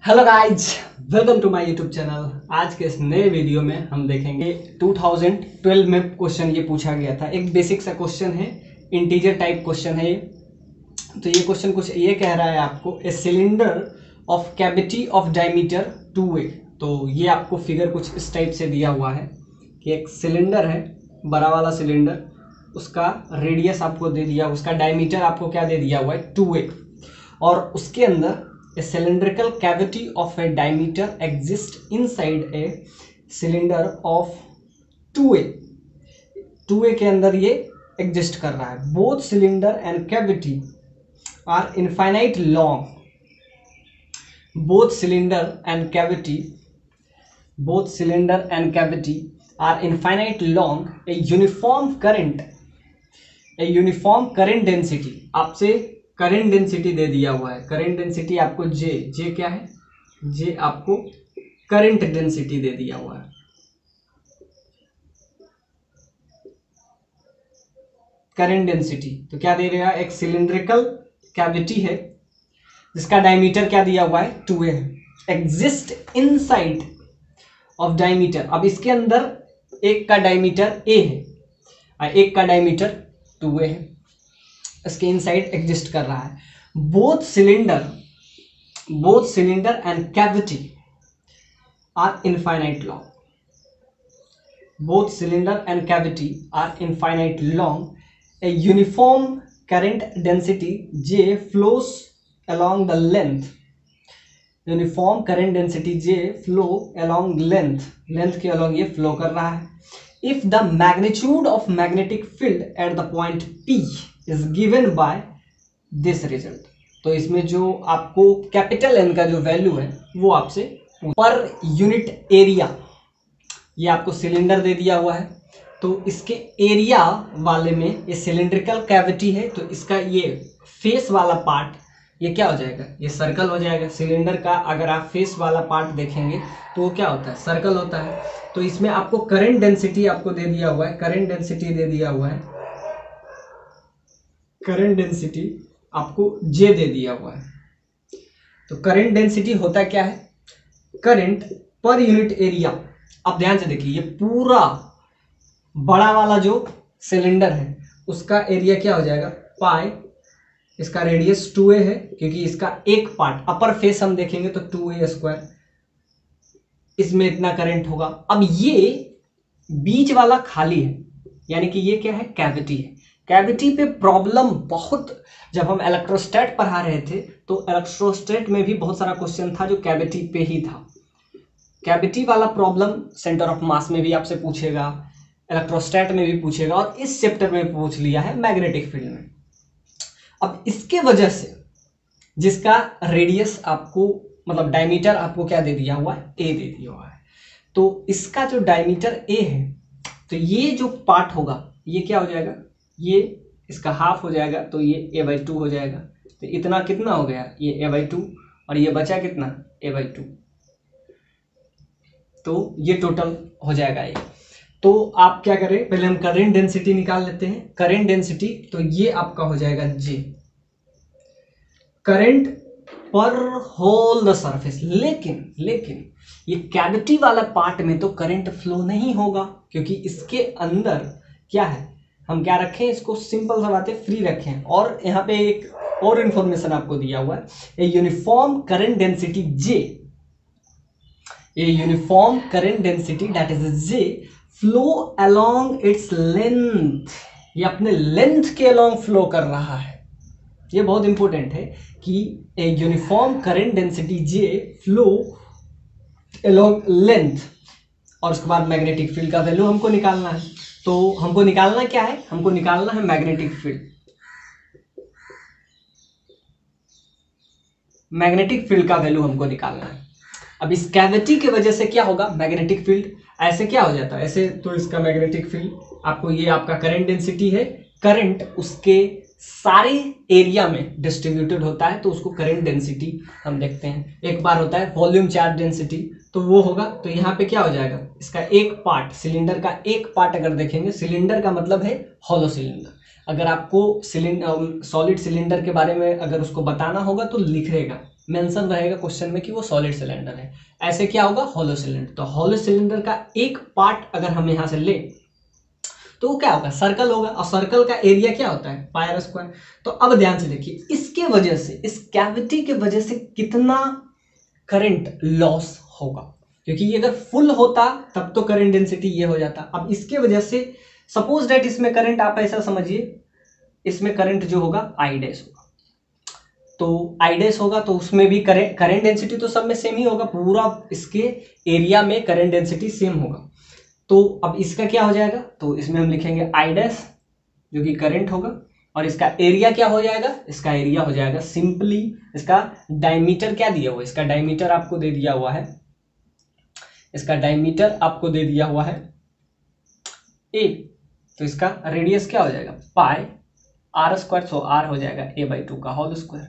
Hello guys, welcome to my YouTube channel. आज के इस नए वीडियो में हम देखेंगे 2012 में क्वेश्चन ये पूछा गया था। एक बेसिक सा क्वेश्चन है, इंटीजर टाइप क्वेश्चन है ये। तो ये क्वेश्चन कुछ ये कह रहा है आपको, a cylinder of cavity of diameter 2a। तो ये आपको फिगर कुछ इस टाइप से दिया हुआ है कि एक सिलेंडर है, बड़ा वाला सिलेंडर, उसका रेडियस आपको दे दिया, उसका डायमीटर आपको क्या दे दिया हुआ है 2a, और उसके अंदर a cylindrical cavity of a diameter exists inside a cylinder of 2a। 2a के अंदर ये एग्जिस्ट कर रहा है। Both cylinder and cavity are infinite long. Both cylinder and cavity are infinite long. A uniform current density, आपसे current density दे दिया हुआ है। करंट डेंसिटी आपको जे क्या है, जे आपको करंट डेंसिटी दे दिया हुआ है। करंट डेंसिटी तो क्या दे रहा है, एक सिलिंड्रिकल कैविटी है जिसका डायमीटर क्या दिया हुआ है 2a है, एग्जिस्ट इनसाइड ऑफ डायमीटर। अब इसके अंदर एक का डायमीटर a है और एक का डायमीटर 2a है, इसके इनसाइड एग्जिस्ट कर रहा है। Both cylinder and cavity are infinite long. Both cylinder and cavity are infinite long. A uniform current density J flows along the length। Uniform current density J flow along length के along ये flow कर रहा है। If the magnitude of magnetic field at the point P is given by this result। तो इसमें जो आपको capital N का जो वैल्यू है वो आपसे पर यूनिट एरिया, ये आपको सिलेंडर दे दिया हुआ है, तो इसके एरिया वाले में ये सिलिंड्रिकल कैविटी है, तो इसका ये फेस वाला पार्ट ये क्या हो जाएगा, ये सर्कल हो जाएगा। सिलेंडर का अगर आप फेस वाला पार्ट देखेंगे तो वो क्या होता है, सर्कल होता है। तो इसमें आपको करंट डेंसिटी आपको दे दिया हुआ है, करंट डेंसिटी आपको J दे दिया हुआ है। तो करंट डेंसिटी होता क्या है, करंट पर यूनिट एरिया। अब ध्यान से देखिए, ये पूरा बड़ा वाला जो सिलेंडर है उसका एरिया क्या हो जाएगा पाई, इसका रेडियस 2a है क्योंकि इसका एक पार्ट अपर फेस हम देखेंगे तो 2a स्क्वायर, इसमें इतना करंट होगा। अब ये बीच वाला खाली है, यानी कि ये क्या है, कैविटी है। कैविटी पे प्रॉब्लम बहुत, जब हम इलेक्ट्रोस्टैट पढ़ा रहे थे तो इलेक्ट्रोस्टैट में भी बहुत सारा क्वेश्चन था जो कैविटी पे ही था। कैविटी वाला प्रॉब्लम सेंटर ऑफ मास में भी आपसे पूछेगा, इलेक्ट्रोस्टैट में भी पूछेगा, और इस चैप्टर में पूछ लिया है मैग्नेटिक फील्ड में। अब इसके वजह से जिसका रेडियस आपको मतलब डायमीटर आपको क्या दे दिया हुआ है, a दे दिया हुआ है, तो इसका जो डायमीटर a है तो ये जो पार्ट होगा ये क्या हो जाएगा, ये इसका हाफ हो जाएगा, तो ये a/2 हो जाएगा। तो इतना कितना हो गया, ये a/2, और ये बचा कितना, a/2। तो ये टोटल हो जाएगा ये। तो आप क्या करें, पहले हम करंट डेंसिटी निकाल लेते हैं। करंट डेंसिटी तो ये आपका हो जाएगा J, करंट पर होल द सरफेस। लेकिन ये कैविटी वाला पार्ट में तो करंट फ्लो नहीं होगा, क्योंकि इसके अंदर क्या है, हम क्या रखें, इसको सिंपल सा बातें फ्री रखें। और यहाँ पे एक और इंफॉर्मेशन आपको दिया हुआ है, ए uniform current density J, A uniform current density that is J flow along its length. ये अपने लेंथ के अलोंग फ्लो कर रहा है। ये बहुत इंपॉर्टेंट है कि ए uniform current density J flow along length, और उसके बाद मैग्नेटिक फील्ड का वैल्यू हमको निकालना है। तो हमको निकालना क्या है, हमको निकालना है मैग्नेटिक फील्ड। मैग्नेटिक फील्ड का वैल्यू हमको निकालना है। अब इस कैविटी की वजह से क्या होगा, मैग्नेटिक फील्ड ऐसे क्या हो जाता है, ऐसे, तो इसका मैग्नेटिक फील्ड आपको, ये आपका करंट डेंसिटी है, करंट उसके सारे एरिया में डिस्ट्रीब्यूटेड होता है, तो उसको करंट डेंसिटी हम देखते हैं। एक बार होता है वॉल्यूम चार्ज डेंसिटी, तो वो होगा, तो यहाँ पे क्या हो जाएगा, इसका एक पार्ट, सिलेंडर का एक पार्ट अगर देखेंगे, सिलेंडर का मतलब है हॉलो सिलेंडर। अगर आपको सॉलिड सिलेंडर के बारे में अगर उसको बताना होगा तो लिख रहेगा, मेंशन रहेगा क्वेश्चन में कि वो सॉलिड सिलेंडर है। ऐसे क्या होगा, हॉलो सिलेंडर। तो हॉलो सिलेंडर का एक पार्ट अगर हम यहाँ से ले तो वो क्या होगा, सर्कल होगा, और सर्कल का एरिया क्या होता है, पाई आर स्क्वायर। तो अब ध्यान से देखिए, इसके वजह से, इस कैविटी के वजह से कितना करंट लॉस होगा, क्योंकि ये अगर फुल होता तब तो करंट डेंसिटी ये हो जाता। अब इसके वजह से सपोज दैट इसमें करंट, आप ऐसा समझिए, इसमें करंट जो होगा आई डैश होगा। तो आई डैश होगा तो उसमें भी करंट डेंसिटी तो सब में सेम ही होगा, पूरा इसके एरिया में करंट डेंसिटी सेम होगा। तो अब इसका क्या हो जाएगा, तो इसमें हम लिखेंगे आई डैश जो कि करंट होगा, और इसका एरिया क्या हो जाएगा, इसका एरिया हो जाएगा सिंपली, इसका डायमीटर क्या दिया हुआ है, इसका डायमीटर आपको दे दिया हुआ है, इसका डायमीटर आपको दे दिया हुआ है ए, तो इसका रेडियस क्या हो जाएगा, पाई आर स्क्वायर, सो आर हो जाएगा a/2 का होल स्क्वायर।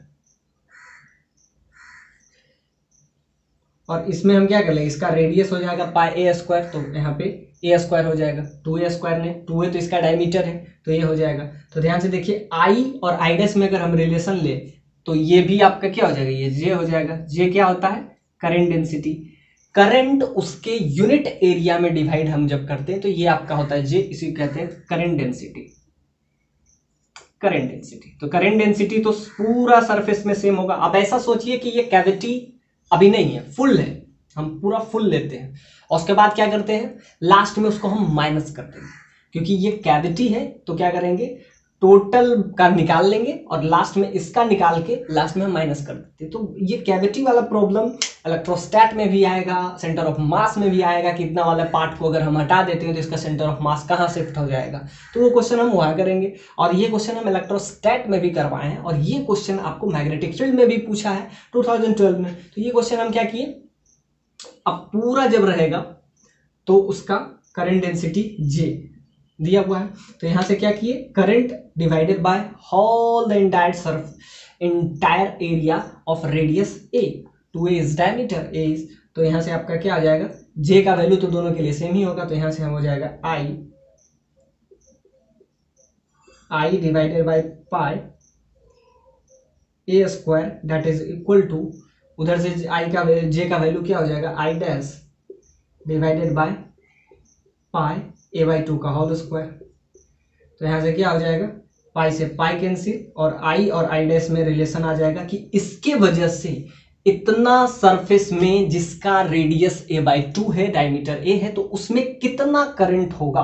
और इसमें हम क्या कर लेंगे, इसका रेडियस हो जाएगा पाई ए स्क्वायर, तो यहाँ पे ए स्क्वायर हो जाएगा, 2a स्क्वायर ने 2a तो इसका डायमीटर है तो ये हो जाएगा। तो ध्यान से देखिए, आई और आई डैश में अगर हम रिलेशन ले तो ये भी आपका क्या हो जाएगा, ये जे हो जाएगा। जे क्या होता है, करंट डेंसिटी। करंट उसके यूनिट एरिया में डिवाइड हम जब करते हैं तो ये आपका होता है जे, इसी कहते हैं करंट डेंसिटी। करंट डेंसिटी, तो करंट डेंसिटी तो पूरा सरफेस में सेम होगा। अब ऐसा सोचिए कि ये कैविटी अभी नहीं है, फुल है, हम पूरा फुल लेते हैं और उसके बाद क्या करते हैं, लास्ट में उसको हम माइनस करते हैं, क्योंकि ये कैविटी है तो क्या करेंगे, टोटल का निकाल लेंगे और लास्ट में इसका निकाल के लास्ट में हम माइनस कर देते हैं। तो ये कैविटी वाला प्रॉब्लम इलेक्ट्रोस्टैट में भी आएगा, सेंटर ऑफ मास में भी आएगा कि इतना वाला पार्ट को अगर हम हटा देते हैं तो इसका सेंटर ऑफ मास कहाँ शिफ्ट हो जाएगा, तो वो क्वेश्चन हम वहाँ करेंगे। और ये क्वेश्चन हम इलेक्ट्रोस्टैट में भी करवाए हैं, और ये क्वेश्चन आपको मैग्नेटिक फील्ड में भी पूछा है 2012 में। तो ये क्वेश्चन हम क्या किए, अब पूरा जब रहेगा तो उसका करंट डेंसिटी जे दिया हुआ है, तो यहां से क्या किए, current divided by whole the entire area of radius a, 2a is diameter, a is, तो यहां से आपका क्या आ जाएगा, j का वैल्यू तो दोनों के लिए सेम ही होगा, तो यहां से हम हो जाएगा i divided by pi a square that is equal to, उधर से j का वैल्यू क्या हो जाएगा, i dash divided by pi a/2 का होल स्क्वायर। तो यहां से क्या हो जाएगा, पाई से पाई कैंसिल, और i और i डैश में रिलेशन आ जाएगा कि इसके वजह से इतना सरफेस में जिसका रेडियस a/2 है, डायमीटर a है, तो उसमें कितना करंट होगा।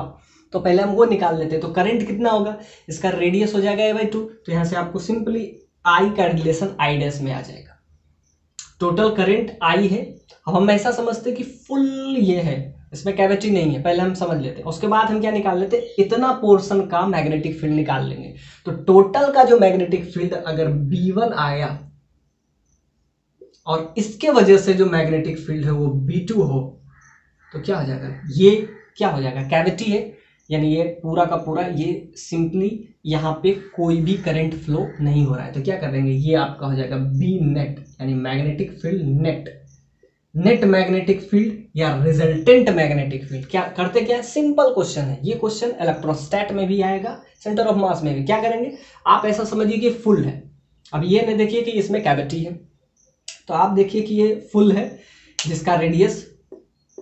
तो पहले हम वो निकाल लेते हैं, तो करंट कितना होगा, इसका रेडियस हो जाएगा a/2, तो यहां से आपको सिंपली i का रिलेशन i डैश में आ जाएगा। टोटल करंट i है। अब हम ऐसा समझते हैं कि फुल ये है, इसमें कैविटी नहीं है, पहले हम समझ लेते हैं, उसके बाद हम क्या निकाल लेते हैं, इतना पोर्शन का मैग्नेटिक फील्ड निकाल लेंगे। तो टोटल का जो मैग्नेटिक फील्ड अगर B1 आया और इसके वजह से जो मैग्नेटिक फील्ड है वो B2 हो, तो क्या हो जाएगा, ये क्या हो जाएगा, कैविटी है, यानी ये पूरा का पूरा ये सिंपली यहाँ पे कोई भी करंट फ्लो नहीं हो रहा है, तो क्या कर देंगे, ये आपका हो जाएगा बी नेट, यानी magnetic field net. Net magnetic field या रिजल्टेंट मैग्नेटिक फील्ड, क्या करते, क्या सिंपल क्वेश्चन है ये, क्वेश्चन इलेक्ट्रोस्टैट में भी आएगा, सेंटर ऑफ मास में भी। क्या करेंगे, आप ऐसा समझिए कि फुल है, अब ये नहीं देखिए कि इसमें कैविटी है, तो आप देखिए कि ये फुल है जिसका रेडियस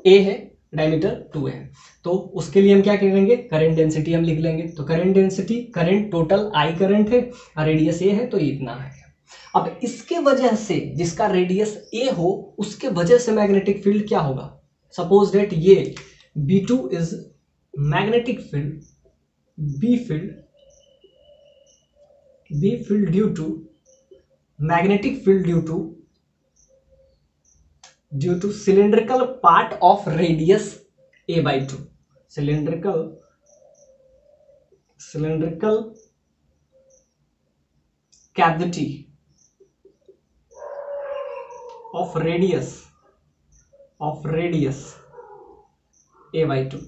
a है, डायमीटर 2 है, तो उसके लिए हम क्या करेंगे, करंट डेंसिटी हम लिख लेंगे। तो current density, current total I current है और रेडियस a है, तो इतना है। अब इसके वजह से जिसका रेडियस a हो उसके वजह से मैग्नेटिक फील्ड क्या होगा, सपोज दैट ये B2 is magnetic field, B field due to magnetic field due to cylindrical part of radius a/2, cylindrical cavity of radius a/2,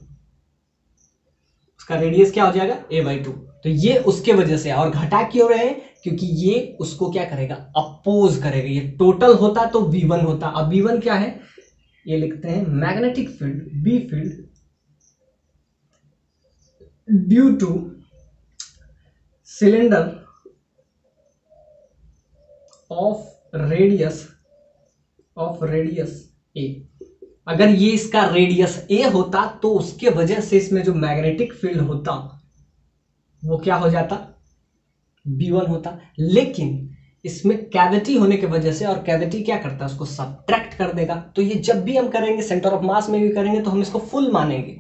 उसका रेडियस क्या हो जाएगा a/2, तो ये उसके वजह से। और घटा क्यों रहे हैं, क्योंकि ये उसको क्या करेगा, अपोज करेगा। ये टोटल होता तो V1 होता, अब V1 क्या है, ये लिखते हैं magnetic field B field due to cylinder of radius of radius A, अगर ये इसका रेडियस ए होता तो उसके वजह से इसमें जो मैग्नेटिक फील्ड होता वो क्या हो जाता, B1 होता। लेकिन इसमें कैविटी होने की वजह से, और कैविटी क्या करता है, उसको सब्ट्रैक्ट कर देगा। तो ये जब भी हम करेंगे, सेंटर ऑफ मास में भी करेंगे, तो हम इसको फुल मानेंगे,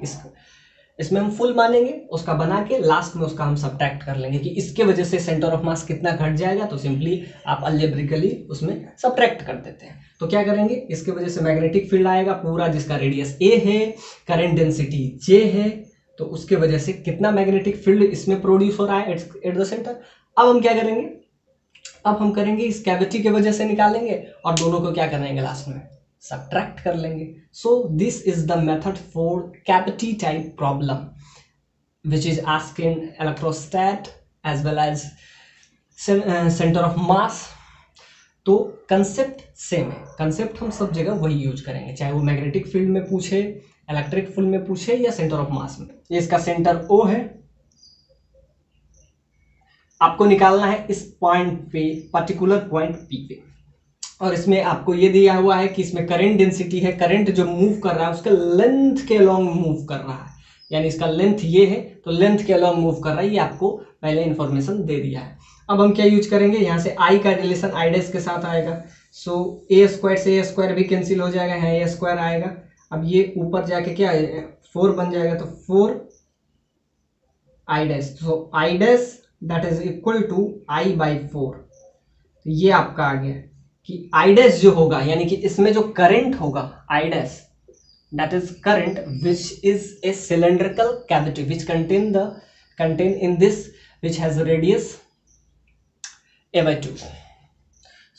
इसमें हम फुल मानेंगे, उसका बना के लास्ट में उसका हम सब्ट्रैक्ट कर लेंगे कि इसके वजह से सेंटर ऑफ मास कितना घट जाएगा। तो सिंपली आप अलजेब्रिकली उसमें सब्ट्रैक्ट कर देते हैं। तो क्या करेंगे, इसके वजह से मैग्नेटिक फील्ड आएगा पूरा, जिसका रेडियस ए है, करंट डेंसिटी जे है, तो उसके वजह से कितना मैग्नेटिक फील्ड इसमें प्रोड्यूस हो रहा है एट द सेंटर। अब हम क्या करेंगे, अब हम करेंगे इस कैविटी के वजह से निकालेंगे और दोनों को क्या करेंगे लास्ट में सब्ट्रैक्ट कर लेंगे। सो this is the method for cavity type problem which is asked in electrostat as well as center of mass। तो कंसेप्ट सेम है, कंसेप्ट हम सब जगह वही यूज करेंगे, चाहे वो मैग्नेटिक फील्ड में पूछे, इलेक्ट्रिक फील्ड में पूछे या सेंटर ऑफ मास में। ये इसका सेंटर O है, आपको निकालना है इस पॉइंट पे, पर्टिकुलर पॉइंट P पे। और इसमें आपको ये दिया हुआ है कि इसमें करंट डेंसिटी है, करंट जो मूव कर रहा है उसका लेंथ के अलोंग मूव कर रहा है, यानी इसका लेंथ ये है तो लेंथ के अलोंग मूव कर रहा है, ये आपको पहले इंफॉर्मेशन दे दिया है। अब हम क्या यूज करेंगे, यहाँ से आई का रिलेशन आई डैश के साथ आएगा। सो ए स्क्वायर से ए स्क्वायर भी कैंसिल हो जाएगा, यहाँ ए स्क्वायर आएगा। अब ये ऊपर जाके क्या 4 बन जाएगा, तो 4 I dash, so I dash that is equal to I by 4। तो ये आपका आ गया कि आई डैश जो होगा, यानी कि इसमें जो करंट होगा I dash, that is current which is a cylindrical cavity which contain in this which has a radius a by 2,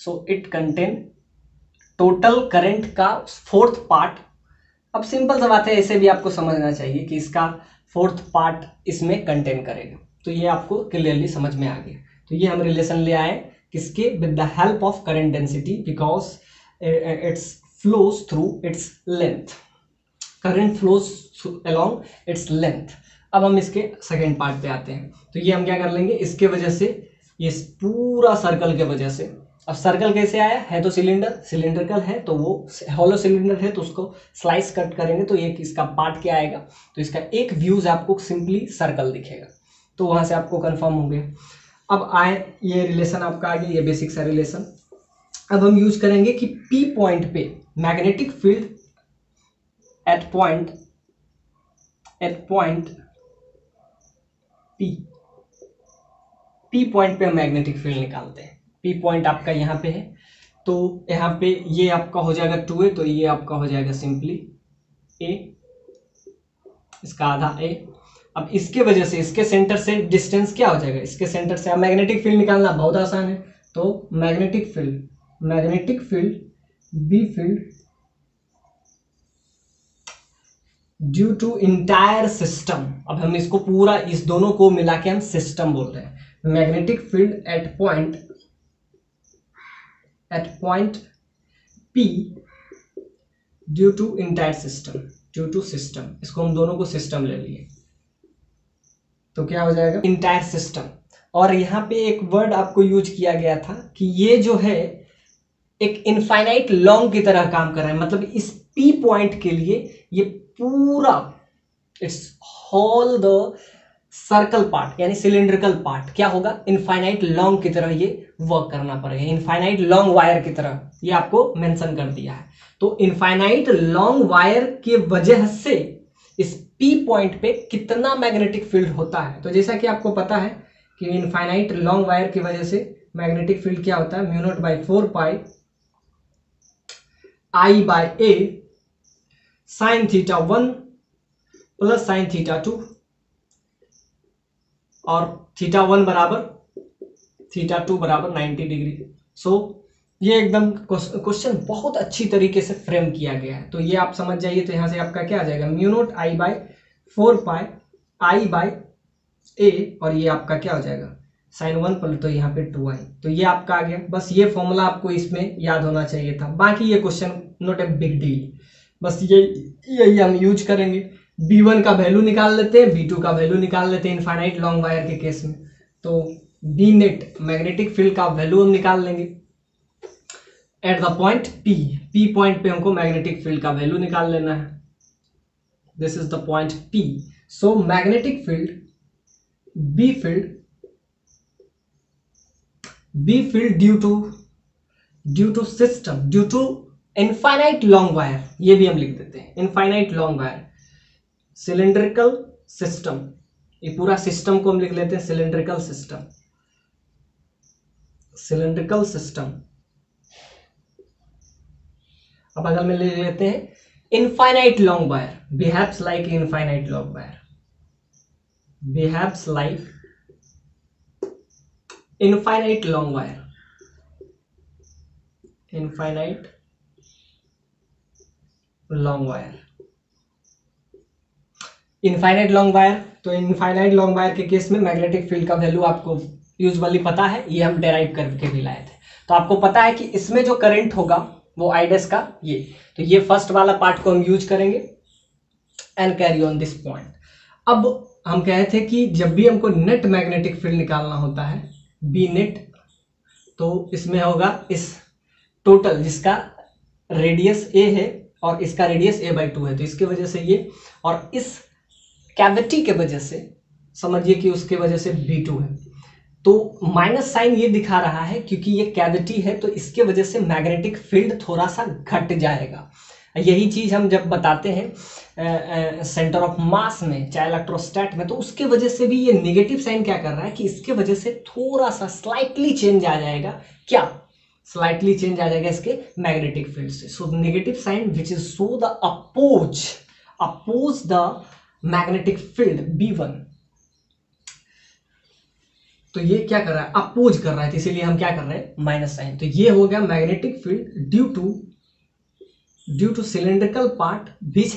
so it contain total current का 4th पार्ट। अब सिंपल सा बात है, ऐसे भी आपको समझना चाहिए कि इसका 4th पार्ट इसमें कंटेन करेगा, तो ये आपको क्लियरली समझ में आ गया। तो ये हम रिलेशन ले आए किसके, with the help of current density, because it's flows through its length, current flows along its length. अब हम इसके सेकेंड पार्ट पे आते हैं। तो ये हम क्या कर लेंगे, इसके वजह से, ये पूरा सर्कल के वजह से, अब सर्कल कैसे आया है, तो सिलेंड्रिकल है, तो वो हॉलो सिलेंडर है, तो उसको स्लाइस कट करेंगे तो एक इसका पार्ट क्या आएगा, तो इसका एक व्यूज आपको सिंपली सर्कल दिखेगा। तो वहां से आपको कंफर्म हो गया। अब आए, ये रिलेशन आपका आ गया, ये बेसिक सा रिलेशन। अब हम यूज करेंगे कि पी पॉइंट पे magnetic field at point P point पे हम मैग्नेटिक फील्ड निकालते हैं। P पॉइंट आपका यहाँ पे है, तो यहाँ पे ये आपका हो जाएगा 2a, तो ये आपका हो जाएगा सिंपली a, इसका आधा a। अब इसके वजह से इसके सेंटर से डिस्टेंस क्या हो जाएगा, इसके सेंटर से, अब मैग्नेटिक फील्ड निकालना बहुत आसान है। तो magnetic field B field due to entire system. अब हम इसको पूरा, इस दोनों को मिला के हम सिस्टम बोल रहे हैं। Magnetic field at point P due to entire system, इसको हम दोनों को सिस्टम ले लिए, तो क्या हो जाएगा इंटायर सिस्टम। और यहाँ पे एक वर्ड आपको यूज किया गया था कि ये जो है एक इनफाइनाइट लॉन्ग की तरह काम कर रहा है, मतलब इस P पॉइंट के लिए ये पूरा it's whole the circle part यानी सिलिंड्रिकल पार्ट क्या होगा, इनफाइनाइट लॉन्ग की तरह ये वर्क करना पड़ेगा, इनफाइनाइट लॉन्ग वायर की तरह, ये आपको मेंशन कर दिया है। तो इनफाइनाइट लॉन्ग वायर के वजह से इस P पॉइंट पे कितना मैग्नेटिक फील्ड होता है, तो जैसा कि आपको पता है कि इनफाइनाइट लॉन्ग वायर की वजह से मैग्नेटिक फील्ड क्या होता है, mu naught by 4 pi I by a sine theta 1 plus sine theta 2, और थीटा 1 बराबर थीटा 2 बराबर 90 डिग्री। सो ये एकदम क्वेश्चन बहुत अच्छी तरीके से फ्रेम किया गया है, तो ये आप समझ जाइए। तो यहां से आपका क्या आ जाएगा, mu note I by 4 pi I by a, और ये आपका क्या हो जाएगा साइन 1 प्लस, तो यहाँ पे 2i, तो ये आपका आ गया। बस ये फॉर्मूला आपको इसमें याद होना चाहिए था, बाकी ये question not a big deal, बस यही हम यूज करेंगे। B1 का वैल्यू निकाल लेते हैं, B2 का वैल्यू निकाल लेते हैं इनफाइनाइट लॉन्ग वायर के केस में। तो B नेट मैग्नेटिक फील्ड का वैल्यू हम निकाल लेंगे, eight the point P, P point पे हमको मैग्नेटिक फील्ड का वैल्यू निकाल लेना है. This is the point P. So magnetic field B field due to system, due to infinite long wire, ये भी हम लिख देते हैं infinite long wire, cylindrical system, ये पूरा सिस्टम को हम लिख लेते हैं cylindrical system. अब अगर में ले लेते हैं infinite long wire, behaves like infinite long wire, behaves like infinite long wire, infinite long wire. Infinite long wire, तो इनफाइनाइट लॉन्ग वायर के केस में मैग्नेटिक फील्ड का वैल्यू आपको यूजुअली पता है, ये हम डेराइव करके भी लाए थे. तो आपको पता है कि इसमें जो करंट होगा वो I डैश का ये, तो ये फर्स्ट वाला पार्ट को हम यूज करेंगे and carry on this point. अब हम कहे थे कि जब भी हमको नेट मैग्नेटिक फील्ड निकालना होता है बी नेट, तो इसमें होगा इस टोटल जिसका रेडियस a है और इसका रेडियस a/2 है, तो इसके वजह से ये, और इस कैविटी के वजह से समझिए कि उसके वजह से B2 है. तो माइनस साइन ये दिखा रहा है क्योंकि ये कैविटी है, तो इसके वजह से मैग्नेटिक फील्ड थोड़ा सा घट जाएगा. यही चीज हम जब बताते हैं सेंटर ऑफ मास में, चाहे इलेक्ट्रोस्टैट में, तो उसके वजह से भी ये नेगेटिव साइन क्या कर रहा है कि इसके वजह से थोड़ा सा स्लाइटली चेंज आ जाएगा. क्या स्लाइटली चेंज आ जाएगा इसके मैग्नेटिक फील्ड से. So negative sign which is so the oppose the magnetic field B1, तो ये क्या कर रहा है, अपोज कर रहा है, तो इसीलिए हम क्या कर रहे हैं माइनस साइन. तो ये हो गया magnetic field due to cylindrical part which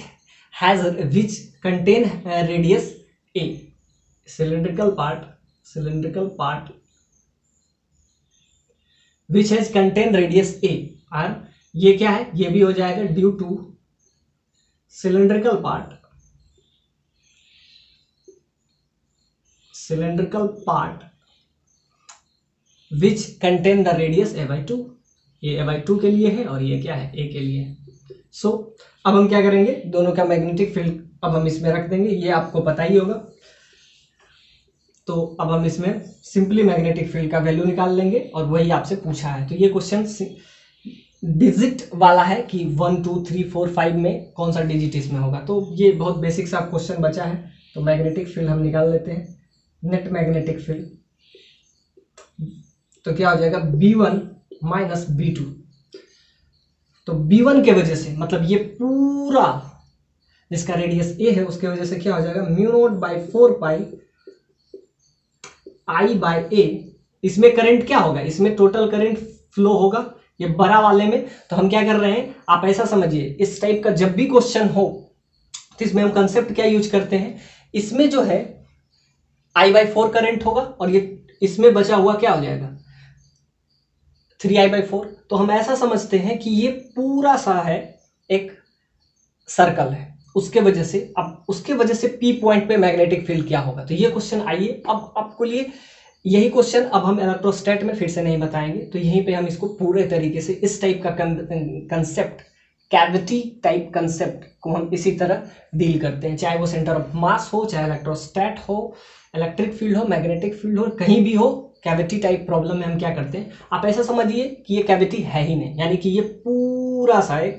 contain radius a, cylindrical part which has contain radius a, और ये क्या है, ये भी हो जाएगा due to cylindrical part which contain the radius a/2. ये a/2 के लिए है और ये क्या है, a के लिए है. सो अब हम क्या करेंगे, दोनों का मैग्नेटिक फील्ड अब हम इसमें रख देंगे, ये आपको पता ही होगा. तो अब हम इसमें सिंपली मैग्नेटिक फील्ड का वैल्यू निकाल लेंगे और वही आपसे पूछा है. तो ये क्वेश्चन डिजिट वाला है कि 1 2 3 4 5 में कौन सा डिजिट इसमें होगा. तो ये बहुत बेसिक सा क्वेश्चन बचा है. तो मैग्नेटिक फील्ड हम निकाल लेते हैं, नेट मैग्नेटिक फील्ड. तो क्या हो जाएगा B1 माइनस B2. तो B1 के वजह से, मतलब ये पूरा जिसका रेडियस a है उसके वजह से क्या हो जाएगा μ0/4 I/a. इसमें करंट क्या होगा, इसमें टोटल करंट फ्लो होगा ये बड़ा वाले में. तो हम क्या कर रहे हैं, आप ऐसा समझिए, इस टाइप का जब भी क्वेश्चन हो तो इसमें हम कंसेप्ट क्या यूज करते हैं, इसमें जो है I/4 करंट होगा और ये इसमें बचा हुआ क्या हो जाएगा 3I/4. तो हम ऐसा समझते हैं कि ये पूरा सा है एक सर्कल है, उसके वजह से P पॉइंट पे मैग्नेटिक फील्ड क्या होगा. तो ये क्वेश्चन आइए अब आपको लिए, यही क्वेश्चन अब हम इलेक्ट्रोस्टैट में फिर से नहीं बताएंगे. तो यहीं पे हम इसको पूरे तरीके से इस टाइप का कंसेप्ट, कैविटी टाइप कंसेप्ट को हम इसी तरह डील करते हैं, चाहे वो सेंटर ऑफ मास हो, चाहे इलेक्ट्रोस्टैट हो, इलेक्ट्रिक फील्ड हो, मैग्नेटिक फील्ड हो, कहीं भी हो, कैविटी टाइप प्रॉब्लम में हम क्या करते हैं, आप ऐसा समझिए कि ये कैविटी है ही नहीं, यानी कि ये पूरा सा एक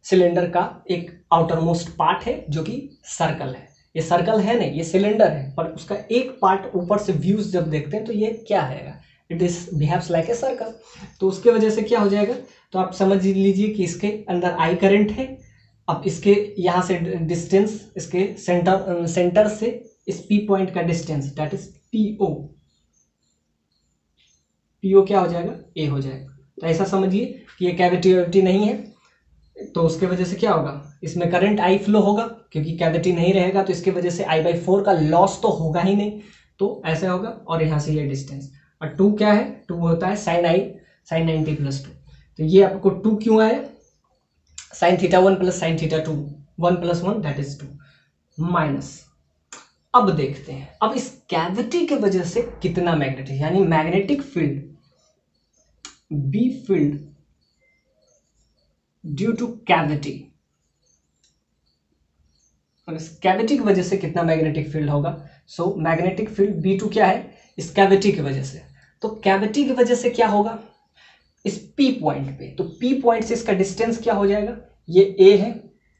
सिलेंडर का एक आउटर मोस्ट पार्ट है जो कि सर्कल है. ये सर्कल है नहीं, ये सिलेंडर है, पर उसका एक पार्ट ऊपर से व्यूज जब देखते हैं तो ये क्या है, it is behaves like a circle. तो उसके वजह से क्या हो जाएगा, तो आप समझ लीजिए कि इसके अंदर I करंट है. अब इसके यहाँ से डिस्टेंस, इसके सेंटर से इस P पॉइंट का डिस्टेंस, दैट इज PO क्या हो जाएगा, A हो जाएगा. तो ऐसा समझिए कि ये कैविटी नहीं है, तो उसके वजह से क्या होगा, इसमें करंट I फ्लो होगा, क्योंकि कैविटी नहीं रहेगा तो इसके वजह से I/4 का लॉस तो होगा ही नहीं. तो ऐसा होगा, और यहाँ से ये डिस्टेंस, और 2 क्या है, 2 होता है sin I sin 90+2. तो ये आपको 2 क्यों आया, sin θ1 प्लस sin θ2, 1 + 1 दैट इज 2 माइनस. अब देखते हैं, अब इस कैविटी के वजह से कितना मैग्नेटिक, यानी magnetic B field due to cavity, और इस कैविटी की वजह से कितना मैग्नेटिक फील्ड होगा। सो मैग्नेटिक फील्ड B2 क्या है, इस कैविटी की वजह से। तो कैविटी की वजह से क्या होगा, इस P पॉइंट पे, तो P पॉइंट से इसका डिस्टेंस क्या हो जाएगा, ये A है,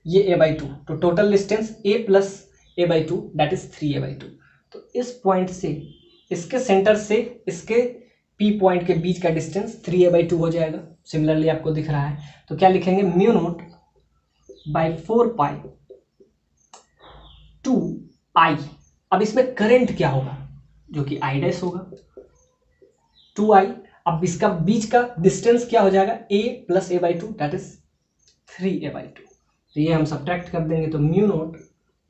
ये A/2, तो total distance A plus A/2 that is 3A/2। तो इस पॉइंट से, इसके सेंटर से इसके P पॉइंट के बीच का डिस्टेंस 3A/2 हो जाएगा। सिमिलरली आपको दिख रहा है, तो क्या लिखेंगे, mu naught by 4 pi 2I। अब इसमें करंट क्या होगा, जो कि I डैश होगा 2I। अब इसका बीच का डिस्टेंस क्या हो जाएगा, A plus A/2 that is 3A/2। तो ये हम सब्ट्रैक्ट कर देंगे, तो mu naught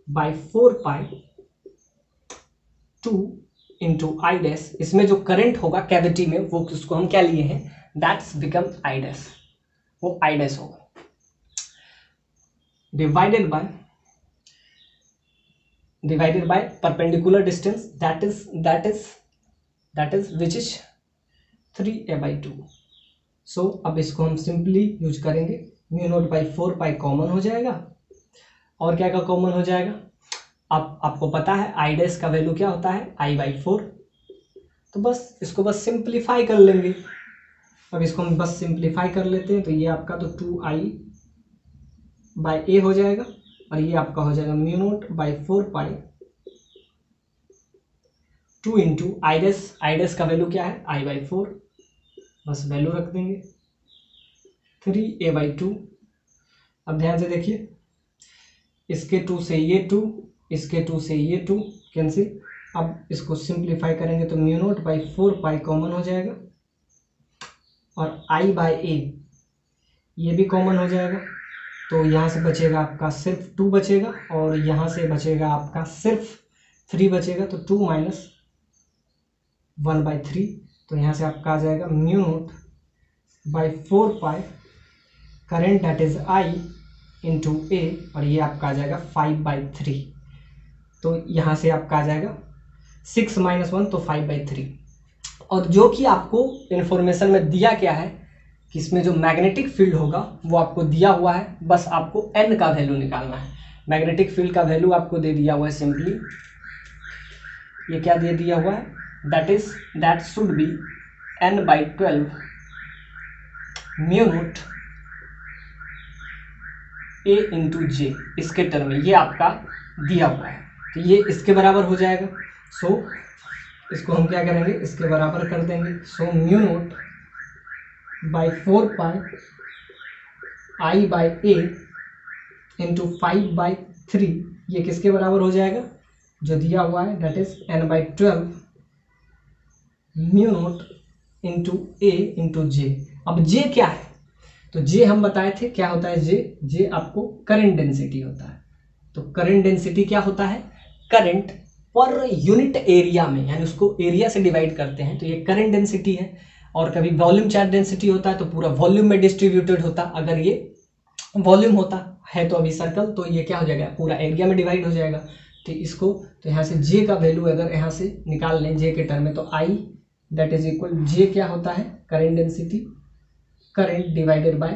by 4 pi 2 into I dash, इसमें जो करंट होगा कैविटी में वो उसको हम क्या लिए हैं, दैट्स बिकम I डैश, वो I डैश होगा, divided by perpendicular distance that is which is 3A/2। सो अब इसको हम सिंपली यूज करेंगे, mu naught by 4 pi common हो जाएगा, और क्या का कॉमन हो जाएगा, आपको पता है I डैश का वैल्यू क्या होता है, I/4। तो बस इसको बस सिंप्लीफाई कर लेंगे। अब इसको हम बस सिंप्लीफाई कर लेते हैं, तो ये आपका तो 2I/A हो जाएगा, और ये आपका हो जाएगा mu note by 4 pi 2 into I dash का वैल्यू क्या है, I/4, बस वैल्यू रख देंगे 3A/2। अब ध्यान से देखिए, इसके 2 से ये 2, इसके 2 से ये 2 कैंसिल। अब इसको सिंप्लीफाई करेंगे तो mu naught by 4 pi common हो जाएगा, और I/A ये भी कॉमन हो जाएगा, तो यहाँ से बचेगा आपका सिर्फ 2 बचेगा, और यहाँ से बचेगा आपका सिर्फ 3 बचेगा, तो 2 माइनस 1/3। तो यहाँ से आपका आ जाएगा mu note by 4 pi current that is I into A, और ये आपका आ जाएगा 5/3। तो यहाँ से आपका आ जाएगा 6 माइनस 1 तो 5/3। और जो कि आपको इन्फॉर्मेशन में दिया क्या है कि इसमें जो मैग्नेटिक फील्ड होगा वो आपको दिया हुआ है, बस आपको N का वैल्यू निकालना है। मैग्नेटिक फील्ड का वैल्यू आपको दे दिया हुआ है सिंपली, ये क्या दे दिया हुआ है, that should be N/12 mu naught A into J, इसके टर्म में ये आपका दिया हुआ है, तो ये इसके बराबर हो जाएगा। सो इसको हम क्या करेंगे, इसके बराबर कर देंगे। So mu naught by 4 pi I/A into 5/3, ये किसके बराबर हो जाएगा, जो दिया हुआ है that is N/12 mu naught into A into J। अब J क्या है, तो J हम बताए थे क्या होता है, J आपको करंट डेंसिटी होता है। तो करंट डेंसिटी क्या होता है, करंट पर यूनिट एरिया में, यानी उसको एरिया से डिवाइड करते हैं, तो ये करंट डेंसिटी है। और कभी वॉल्यूम चार्ज डेंसिटी होता है तो पूरा वॉल्यूम में डिस्ट्रीब्यूटेड होता, अगर ये वॉल्यूम होता है तो अभी सर्कल, तो ये क्या हो जाएगा, पूरा एरिया में डिवाइड हो जाएगा। तो इसको, तो यहाँ से J का वैल्यू अगर यहाँ से निकाल लें J के टर्म में, तो I that is equal, J क्या होता है, current density, current divided bye,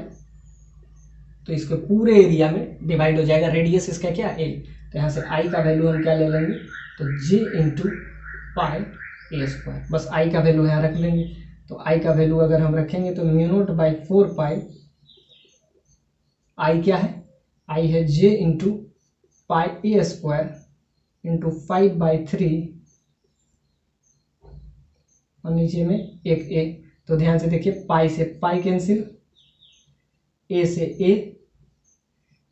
तो इसके पूरे एरिया में डिवाइड हो जाएगा, रेडियस इसका क्या A। तो यहाँ से I का वैल्यू हम क्या ले लेंगे, तो J इंटू पाई A², बस I का वैल्यू यहाँ रख लेंगे। तो I का वैल्यू अगर हम रखेंगे तो mu naught by 4 pi, I क्या है, I है J into pi A² into 5/3, और नीचे में एक A। तो ध्यान से देखिए, पाई से पाई कैंसिल, A से A,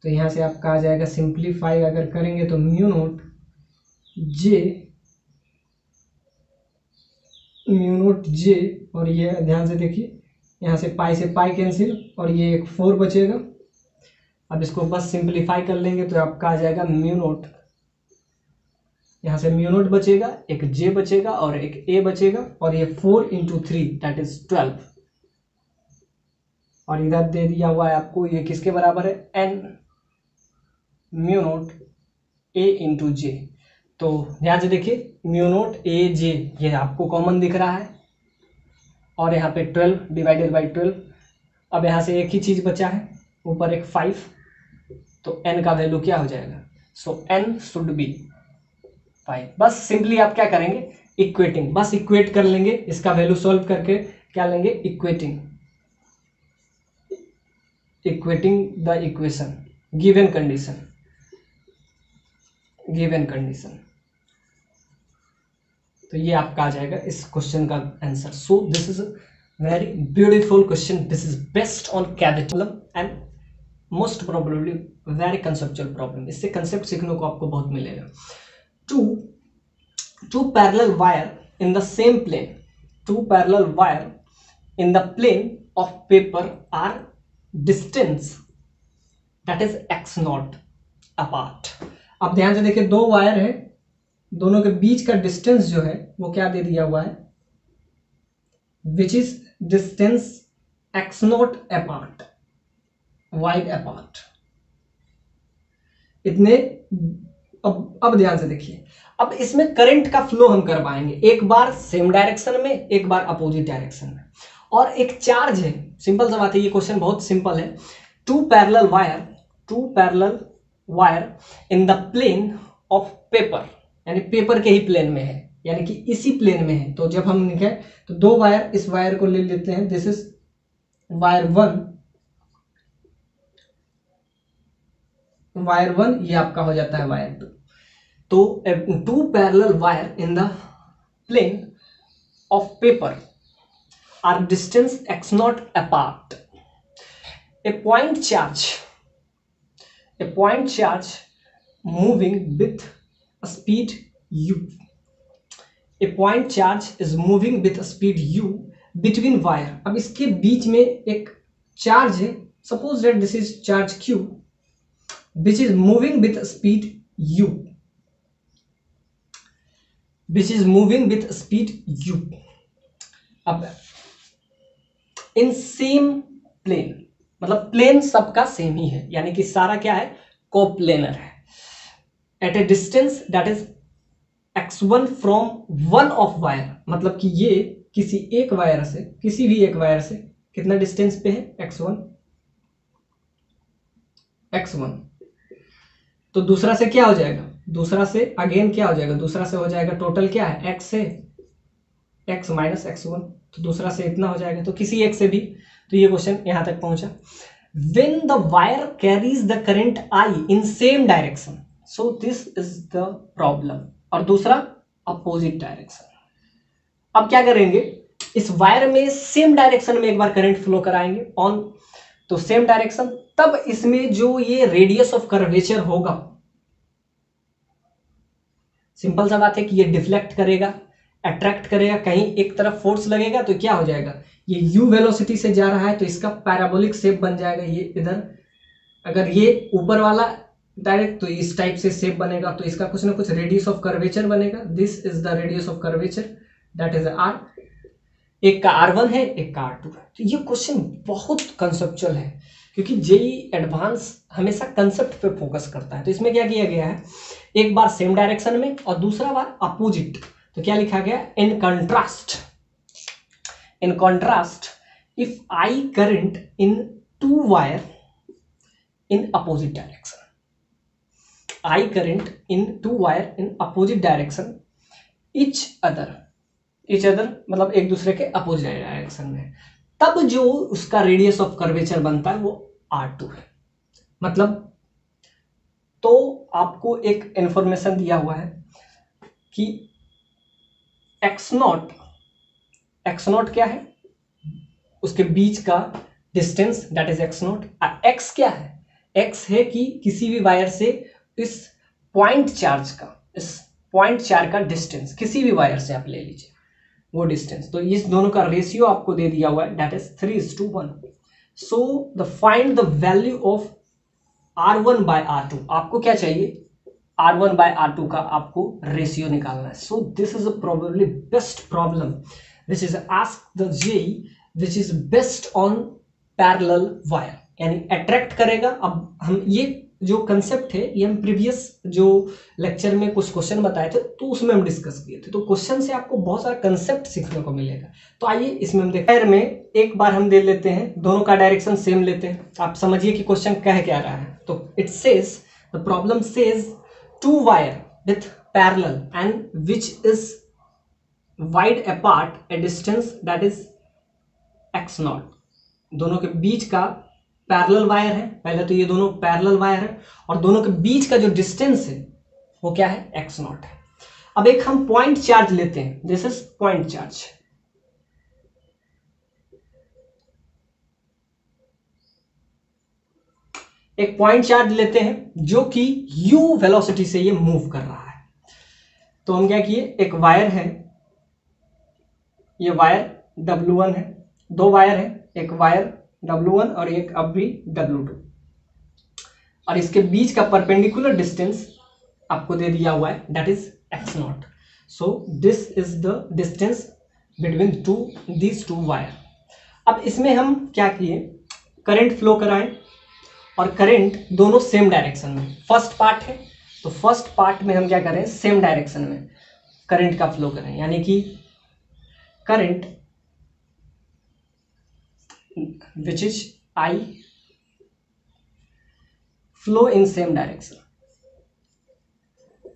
तो यहाँ से आपका आ जाएगा, सिंप्लीफाई अगर करेंगे तो म्यू नोट J, और ये ध्यान से देखिए, यहाँ से पाई कैंसिल, और ये एक 4 बचेगा। अब इसको बस सिंप्लीफाई कर लेंगे तो आपका आ जाएगा म्यू नोट, यहाँ से म्यू नोट बचेगा, एक J बचेगा और एक A बचेगा, और ये 4 इंटू 3 दैट इज 12, और इधर दे दिया हुआ है आपको, ये किसके बराबर है, N mu naught A into J। तो ध्यान से देखिए, म्यू नोट A J ये आपको कॉमन दिख रहा है, और यहाँ पे 12 डिवाइडेड बाई 12। अब यहाँ से एक ही चीज बचा है, ऊपर एक 5, तो n का वैल्यू क्या हो जाएगा? सो n शुड बी 5। बस सिंपली आप क्या करेंगे? इक्वेटिंग, बस इक्वेट कर लेंगे, इसका वैल्यू सॉल्व करके क्या लेंगे? Equating the equation given condition. तो ये आपका आ जाएगा इस क्वेश्चन का answer. So this is very beautiful question, this is based on cavity and most probably very conceptual problem. इससे कंसेप्ट सीखने को आपको बहुत मिलेगा। Two parallel wire in the same plane, two parallel wire in the plane of paper are distance that is x0 apart. अब ध्यान से देखिए, दो वायर है, दोनों के बीच का डिस्टेंस जो है वो क्या दे दिया हुआ है? विच is distance x0 apart, wide apart. इतने। अब ध्यान से देखिए, अब इसमें करंट का फ्लो हम कर पाएंगे, एक बार सेम डायरेक्शन में, एक बार अपोजिट डायरेक्शन में। और एक चार्ज है, सिंपल सा बात है, ये क्वेश्चन बहुत सिंपल है। Two parallel wire in the plane of paper, यानी पेपर के ही प्लेन में है, यानी कि इसी प्लेन में है। तो जब हम लिखे तो दो वायर, इस वायर को ले लेते हैं, दिस इज वायर 1, ये आपका हो जाता है वायर 2। तो two parallel wire in the plane of paper are distance x0 apart. A point charge moving with a speed u. A point charge is moving with a speed u between wire. अब इसके बीच में एक charge है, suppose that this is charge q which is moving with a speed u, अब in same plane, मतलब plane सबका same ही है, यानी कि सारा क्या है? कोप्लेनर है। At a distance that is x1 from one of wire, मतलब कि ये किसी एक वायर से, किसी भी एक वायर से कितना डिस्टेंस पे है? x1। तो दूसरा से क्या हो जाएगा? दूसरा से अगेन क्या हो जाएगा? दूसरा से हो जाएगा टोटल क्या है? x से x माइनस x1, तो दूसरा से इतना हो जाएगा, तो किसी एक से भी। तो ये क्वेश्चन यहां तक पहुंचा। When the wire carries the current I in same direction, so this is the problem। और दूसरा अपोजिट डायरेक्शन। अब क्या करेंगे? इस वायर में सेम डायरेक्शन में एक बार करंट फ्लो कराएंगे ऑन, तो सेम डायरेक्शन, तब इसमें जो ये रेडियस ऑफ कर्वेचर होगा, सिंपल सा बात है कि ये डिफ्लेक्ट करेगा, अट्रैक्ट करेगा, कहीं एक तरफ फोर्स लगेगा तो क्या हो जाएगा? ये u वेलोसिटी से जा रहा है तो इसका पैराबोलिक शेप बन जाएगा। ये इधर, अगर ये ऊपर वाला डायरेक्ट, तो इस टाइप से शेप बनेगा, तो इसका कुछ ना कुछ रेडियस ऑफ कर्वेचर बनेगा। This is the radius of curvature, that is r। एक का r1 है, एक का r2 है। तो ये क्वेश्चन बहुत कंसेप्चुअल है, क्योंकि जेई एडवांस हमेशा कंसेप्ट पे फोकस करता है। तो इसमें क्या किया गया है? एक बार सेम डायरेक्शन में और दूसरा बार अपोजिट। तो क्या लिखा गया? In contrast if I current in two wire in opposite direction, I current in two wire in opposite direction, each other मतलब एक दूसरे के अपोजिट डायरेक्शन में, तब जो उसका रेडियस ऑफ कर्वेचर बनता है वो r2 है। मतलब तो आपको एक इंफॉर्मेशन दिया हुआ है कि x0 क्या है? उसके बीच का distance, that is x0। x क्या है? x है कि किसी भी वायर से इस पॉइंट चार्ज का डिस्टेंस, किसी भी वायर से आप ले लीजिए वो डिस्टेंस। तो इस दोनों का रेशियो आपको दे दिया हुआ है, that is 3:1। So the find the value of r1 by r2। आपको क्या चाहिए? r1 by r2 का आपको रेशियो निकालना है। So this is probably best problem which is asked the JEE, which is based on parallel wire, यानी attract करेगा। अब हम ये जो कंसेप्ट है ये हम प्रीवियस जो लेक्चर में कुछ क्वेश्चन बताए थे तो उसमें हम डिस्कस किए थे, तो क्वेश्चन से आपको बहुत सारा कंसेप्ट सीखने को मिलेगा। तो आइए इसमें हम देखते हैं, में एक बार हम दे लेते हैं, दोनों का डायरेक्शन सेम लेते हैं। आप समझिए कि क्वेश्चन कह क्या रहा है। तो it says, the problem says two wire with parallel and which is wide apart a distance that is x not. दोनों के बीच का पैरेलल वायर है, पहले तो ये दोनों पैरेलल वायर है, और दोनों के बीच का जो डिस्टेंस है वो क्या है, एक्स नॉट है। अब एक हम पॉइंट चार्ज लेते हैं, दिस इज पॉइंट चार्ज। एक पॉइंट चार्ज लेते हैं जो कि u वेलोसिटी से ये मूव कर रहा है। तो हम क्या किए, एक वायर है, ये वायर W1 है, दो वायर है, एक वायर W1 और एक अब भी W2, और इसके बीच का परपेंडिकुलर डिस्टेंस आपको दे दिया हुआ है, that is x not. So this is the distance between these two wire. अब इसमें हम क्या किए, करंट फ्लो कराएं, और करंट दोनों सेम डायरेक्शन में। फर्स्ट पार्ट है तो फर्स्ट पार्ट में हम क्या करें, सेम डायरेक्शन में करंट का फ्लो करें, यानी कि current which is I flow in same direction,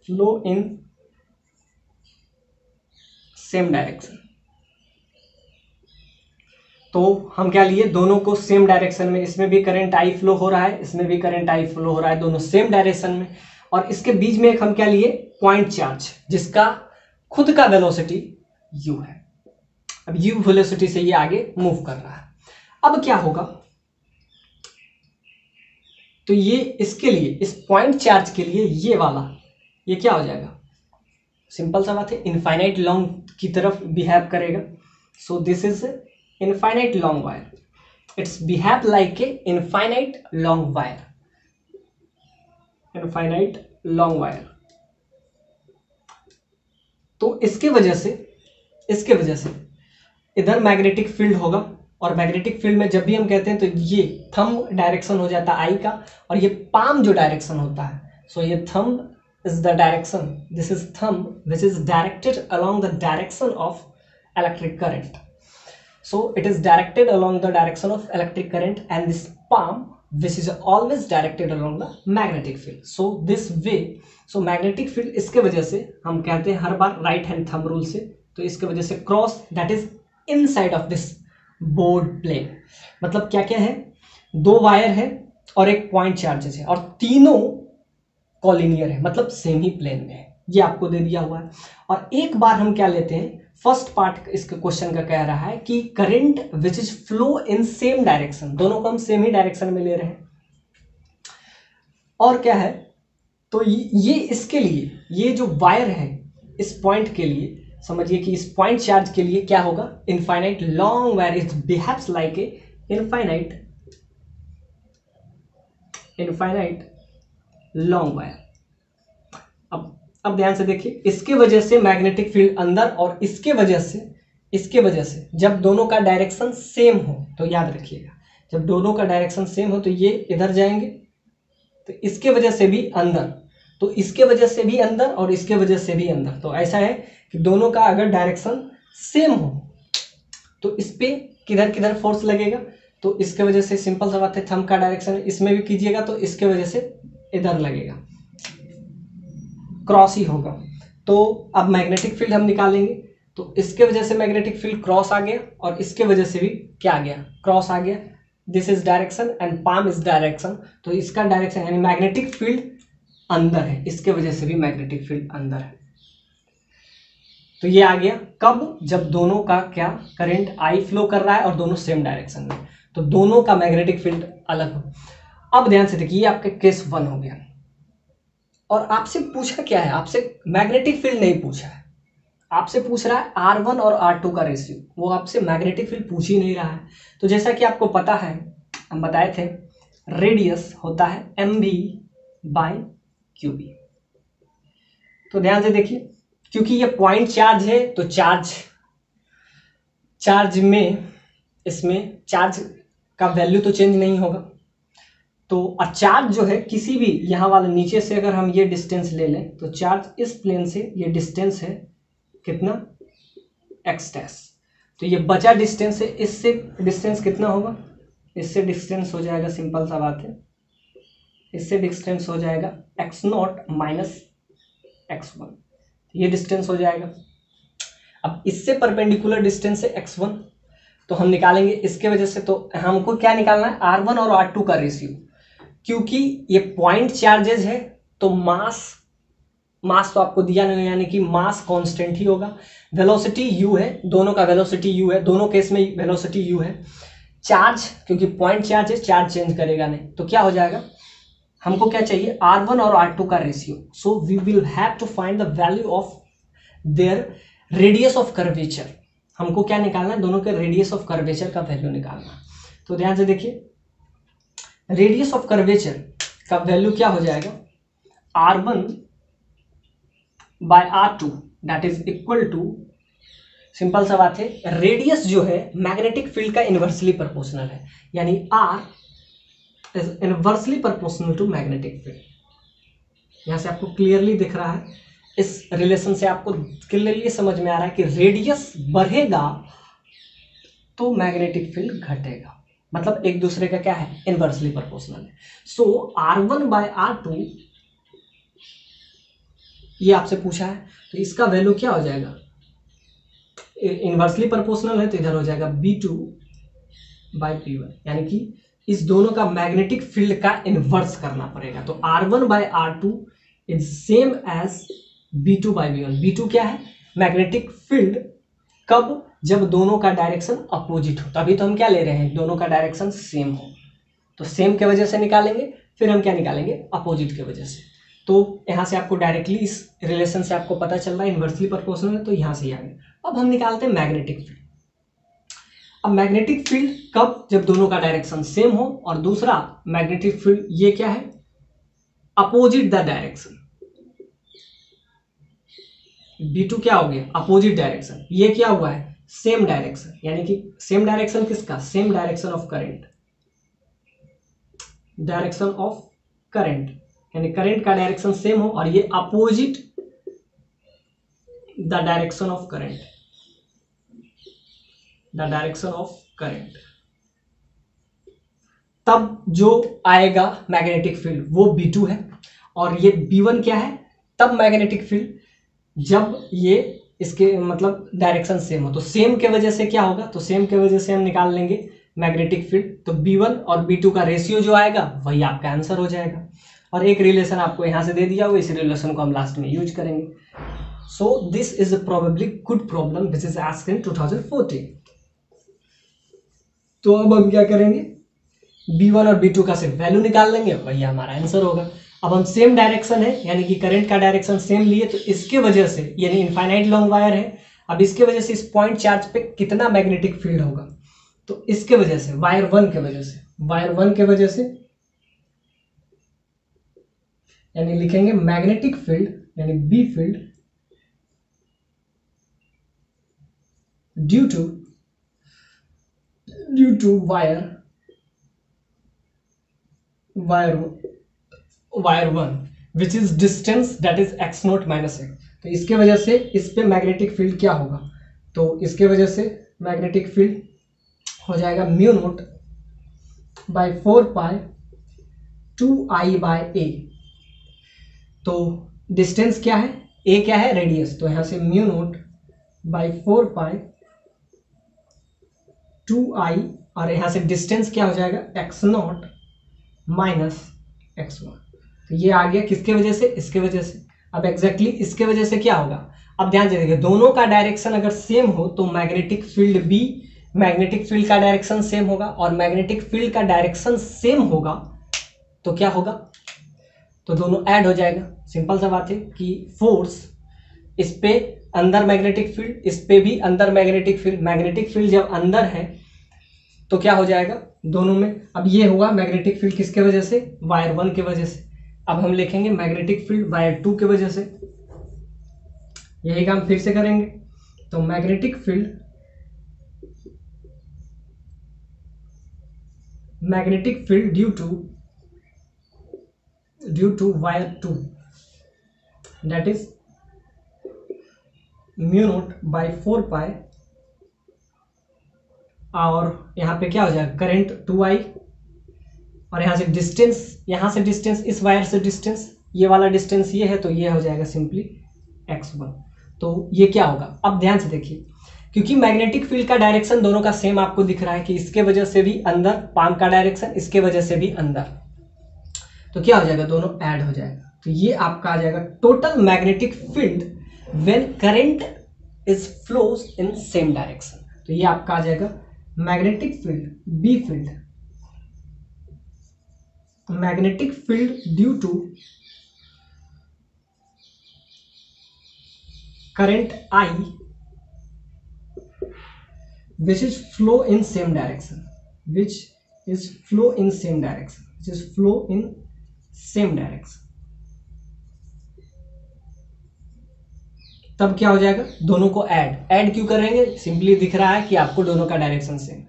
flow in same direction। तो हम क्या लिए, दोनों को सेम डायरेक्शन में, इसमें भी करंट I फ्लो हो रहा है, इसमें भी करंट I फ्लो हो रहा है, दोनों सेम डायरेक्शन में। और इसके बीच में एक हम क्या लिए, पॉइंट चार्ज, जिसका खुद का वेलोसिटी u है। अब u वेलोसिटी से ये आगे मूव कर रहा है। अब क्या होगा, तो ये इसके लिए, इस पॉइंट चार्ज के लिए ये वाला, ये क्या हो जाएगा, सिंपल सा बात है, इनफाइनाइट लॉन्ग की तरफ बिहेव करेगा। सो this is infinite long wire, it's behave like a infinite long wire, infinite long wire. तो इसके वजह से इधर मैग्नेटिक फील्ड होगा, और मैग्नेटिक फील्ड में जब भी हम कहते हैं तो ये थंब डायरेक्शन हो जाता है आई का, और ये पाम जो डायरेक्शन होता है, सो ये thumb is the direction, this is thumb which is directed along the direction of electric current. So it is directed along the direction of electric current, and this palm which is always directed along the magnetic field. So this way, so magnetic field इसके वजह से हम कहते हैं हर बार right hand thumb rule से, तो इसके वजह से cross that is inside of this board plane. मतलब क्या क्या है, दो वायर है और एक पॉइंट चार्जेस है, और तीनों कॉलिनियर है, मतलब सेम ही प्लेन में है, ये आपको दे दिया हुआ है। और एक बार हम क्या लेते हैं, फर्स्ट पार्ट इसके क्वेश्चन का कह रहा है कि current which is flow in same direction, दोनों को हम सेम ही डायरेक्शन में ले रहे हैं। और क्या है, तो ये इसके लिए, ये जो वायर है इस पॉइंट के लिए, समझिए कि इस पॉइंट चार्ज के लिए क्या होगा, infinite long wire, it behaves like a infinite long wire. अब ध्यान से देखिए, इसके वजह से मैग्नेटिक फील्ड अंदर, और इसके वजह से जब दोनों का डायरेक्शन सेम हो, तो याद रखिएगा जब दोनों का डायरेक्शन सेम हो तो ये इधर जाएंगे, तो इसके वजह से भी अंदर, तो इसके वजह से भी अंदर, और इसके वजह से भी अंदर। तो ऐसा है कि दोनों का अगर डायरेक्शन सेम हो तो इस पे किधर किधर फोर्स लगेगा, तो इसके वजह से सिंपल सा बात है, थंब का डायरेक्शन इसमें भी कीजिएगा तो इसके वजह से इधर लगेगा, क्रॉस ही होगा। तो अब मैग्नेटिक फील्ड हम निकालेंगे, तो इसके वजह से मैग्नेटिक फील्ड क्रॉस आ गया, और इसके वजह से भी क्या आ गया, क्रॉस आ गया। This is direction and palm is direction, तो इसका डायरेक्शन यानी मैग्नेटिक फील्ड अंदर है, इसके वजह से भी मैग्नेटिक फील्ड अंदर है। तो ये आ गया कब, जब दोनों का क्या, करंट आई फ्लो कर रहा है और दोनों सेम डायरेक्शन में, तो दोनों का मैग्नेटिक फील्ड अलग हो। अब ध्यान से देखिए, ये आपका केस 1 हो गया, और आपसे पूछा क्या है, आपसे मैग्नेटिक फील्ड नहीं पूछा है, आपसे पूछ रहा है R1 और R2 का रेशियो, वो आपसे मैग्नेटिक फील्ड पूछ ही नहीं रहा है। तो जैसा कि आपको पता है, हम बताए थे, रेडियस होता है mv/qb। तो ध्यान से देखिए, क्योंकि ये पॉइंट चार्ज है, तो चार्ज में, इसमें चार्ज का वैल्यू तो चेंज नहीं होगा, तो चार्ज जो है किसी भी यहाँ वाले नीचे से अगर हम ये डिस्टेंस ले लें तो चार्ज इस प्लेन से ये डिस्टेंस है कितना x डैश, तो ये बचा डिस्टेंस है, इससे डिस्टेंस कितना होगा, इससे डिस्टेंस हो जाएगा, सिंपल सा बात है, इससे डिस्टेंस हो जाएगा x नॉट माइनस x1, ये डिस्टेंस हो जाएगा। अब इससे परपेंडिकुलर डिस्टेंस है x1, तो हम निकालेंगे इसके वजह से, तो हमको क्या निकालना है, R1 और R2 का रेशियो, क्योंकि ये पॉइंट चार्जेज है तो मास तो आपको दिया नहीं, यानी कि मास कांस्टेंट ही होगा। वेलोसिटी u है, दोनों का वेलोसिटी u है, दोनों केस में वेलोसिटी u है। चार्ज क्योंकि पॉइंट चार्ज है, चार्ज चेंज करेगा नहीं, तो क्या हो जाएगा, हमको क्या चाहिए, R1 और R2 का रेशियो। So we will have to find the value of their radius of curvature. हमको क्या निकालना है, दोनों के रेडियस ऑफ कर्वेचर का वैल्यू निकालना है। तो ध्यान से देखिए, रेडियस ऑफ कर्वेचर का वैल्यू क्या हो जाएगा, R1 bye R2 that is equal to, simple सा बात है, रेडियस जो है मैग्नेटिक फील्ड का इनवर्सली प्रोपोर्शनल है, यानी R is inversely proportional to magnetic field. यहां से आपको क्लियरली दिख रहा है, इस रिलेशन से आपको क्लियरली समझ में आ रहा है कि रेडियस बढ़ेगा तो मैग्नेटिक फील्ड घटेगा, मतलब एक दूसरे का क्या है, इनवर्सली प्रोपोर्शनल है। सो R1 बाय R2 ये आपसे पूछा है, तो इसका वैल्यू क्या हो जाएगा, इनवर्सली प्रोपोर्शनल है तो इधर हो जाएगा B2 बाय P1, यानी कि इस दोनों का मैग्नेटिक फील्ड का इनवर्स करना पड़ेगा। तो R1 bye R2 is same as B2 by B1। B2 क्या है, मैग्नेटिक फील्ड, कब, जब दोनों का डायरेक्शन अपोजिट हो, तभी तो हम क्या ले रहे हैं, दोनों का डायरेक्शन सेम हो, तो सेम के वजह से निकालेंगे, फिर हम क्या निकालेंगे, अपोजिट के वजह से। तो यहाँ से आपको डायरेक्टली इस रिलेशन से आपको पता चल रहा है इनवर्सली प्रोपोर्शनल है, तो यहाँ से आ गया। अब हम निकालते हैं मैग्नेटिक फील्ड। अब मैग्नेटिक फील्ड कब, जब दोनों का डायरेक्शन सेम हो, और दूसरा मैग्नेटिक फील्ड ये क्या है, अपोजिट द डायरेक्शन। B2 क्या हो गया, अपोजिट डायरेक्शन, ये क्या हुआ है, सेम डायरेक्शन, यानी कि सेम डायरेक्शन किसका, same direction of current, direction of current, यानी करंट का डायरेक्शन सेम हो और ये opposite the direction of current, the direction of current, तब जो आएगा मैग्नेटिक फील्ड वो B2 है, और ये B1 क्या है, तब मैग्नेटिक फील्ड जब ये इसके मतलब डायरेक्शन सेम हो। तो सेम के वजह से क्या होगा, तो सेम के वजह से हम निकाल लेंगे मैग्नेटिक फील्ड, तो B1 और B2 का रेशियो जो आएगा वही आपका आंसर हो जाएगा। और एक रिलेशन आपको यहां से दे दिया हुआ, इस रिलेशन को हम लास्ट में यूज करेंगे। सो this is probably good problem which is asked in 2014। तो अब हम क्या करेंगे, B1 और B2 का सिर्फ वैल्यू निकाल लेंगे, वही हमारा आंसर होगा। अब हम सेम डायरेक्शन है, यानी कि करंट का डायरेक्शन सेम लिए, तो इसके वजह से, यानी इनफाइनाइट लॉन्ग वायर है, अब इसके वजह से इस पॉइंट चार्ज पे कितना मैग्नेटिक फील्ड होगा, तो इसके वजह से वायर 1 के वजह से, वायर 1 के वजह से, यानी लिखेंगे मैग्नेटिक फील्ड, यानी B field due to wire 1 which is distance that is x not minus x. तो इसके वजह से इस पे मैग्नेटिक फील्ड क्या होगा, तो इसके वजह से मैग्नेटिक फील्ड हो जाएगा mu note by 4 pi 2i by a। तो डिस्टेंस क्या है, a क्या है, रेडियस, तो यहां से mu naught by 4 pi 2i, और यहां से डिस्टेंस क्या हो जाएगा, x नॉट माइनस x1। तो ये आ गया किसके वजह से, इसके वजह से। अब एग्जैक्टली इसके वजह से क्या होगा, अब ध्यान से देखिए, दोनों का डायरेक्शन अगर सेम हो तो मैग्नेटिक फील्ड भी, मैग्नेटिक फील्ड का डायरेक्शन सेम होगा, और मैग्नेटिक फील्ड का डायरेक्शन सेम होगा तो क्या होगा, तो दोनों ऐड हो जाएगा। सिंपल सा बात है कि फोर्स इस पे अंदर मैग्नेटिक फील्ड, इस पे भी अंदर मैग्नेटिक फील्ड, मैग्नेटिक फील्ड जब अंदर है तो क्या हो जाएगा दोनों में। अब ये हुआ मैग्नेटिक फील्ड किसके वजह से, वायर 1 के वजह से। अब हम लिखेंगे मैग्नेटिक फील्ड वायर 2 के वजह से, यही काम फिर से करेंगे। तो magnetic field due to due to wire 2 that is mu note by 4 pi, और यहाँ पे क्या हो जाएगा करंट 2I, और यहाँ से डिस्टेंस, यहाँ से डिस्टेंस, इस वायर से डिस्टेंस, ये वाला डिस्टेंस ये है, तो ये हो जाएगा सिंपली x1। तो ये क्या होगा, अब ध्यान से देखिए, क्योंकि मैग्नेटिक फील्ड का डायरेक्शन दोनों का सेम आपको दिख रहा है कि इसके वजह से भी अंदर पाम का डायरेक्शन, इसके वजह से भी अंदर, तो क्या हो जाएगा, दोनों ऐड हो जाएगा। तो ये आपका आ जाएगा total magnetic field when current is flows in same direction. तो ये आपका आ जाएगा magnetic field, B field, magnetic field due to current I which is flow in same direction, which is flow in same direction, which is flow in same direction। तब क्या हो जाएगा, दोनों को ऐड क्यों करेंगे, सिंपली दिख रहा है कि आपको दोनों का डायरेक्शन सेम,